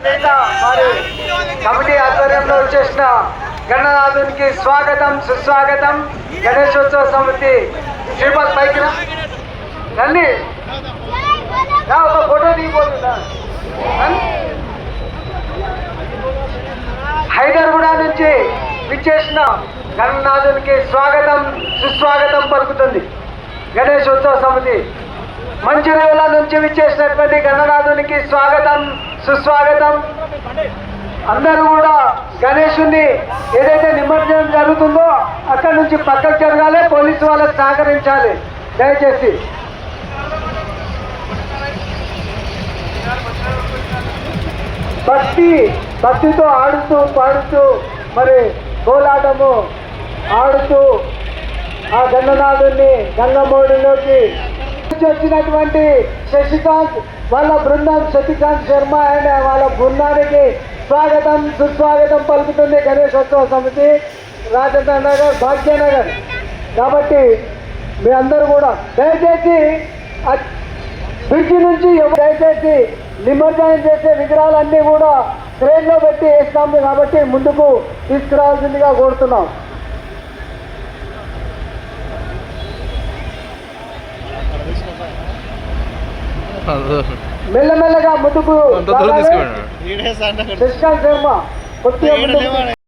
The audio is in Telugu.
మరి కమిటీ ఆధ్వర్యంలో చేసిన గణనాథునికి స్వాగతం సుస్వాగతం. గణేశోత్సవ సమితి శ్రీపాద్ పైకి రండి, ఒక ఫోటో దిగిపోతుందా. హైదర్గూడ నుంచి విచ్చేసిన గణనాథునికి స్వాగతం సుస్వాగతం పలుకుతుంది గణేశోత్సవ సమితి. మంచిర్యాల నుంచి విచ్చేసినటువంటి గణనాథునికి స్వాగతం సుస్వాగతం. అందరూ కూడా గణేశుని ఏదైతే నిమజ్జనం జరుగుతుందో అక్కడి నుంచి పక్కకు జరగాలి, పోలీసు వాళ్ళకి సహకరించాలి దయచేసి. భక్తితో ఆడుతూ పాడుతూ మరి కోలాటము ఆడుతూ ఆ గణనాథుని గంగమోడిలోకి వచ్చినటువంటి శశికాంత్ వాళ్ళ బృందం, శశికాంత్ శర్మ అండ్ వాళ్ళ బృందానికి స్వాగతం సుస్వాగతం పలుకుతుంది గణేశోత్సవ సమితి రాజేంద్ర నగర్ భాగ్యనగర్. కాబట్టి మీ అందరూ కూడా దయచేసి బ్రిడ్జి నుంచి దయచేసి నిమజ్జనం చేసే విగ్రహాలన్నీ కూడా ట్రైన్లో పెట్టి వేస్తాము కాబట్టి ముందుకు తీసుకురావాల్సిందిగా కోరుతున్నాం. మెల్లమెల్లగా ముందుకు శశికాంత్ శర్మ కొద్దిగా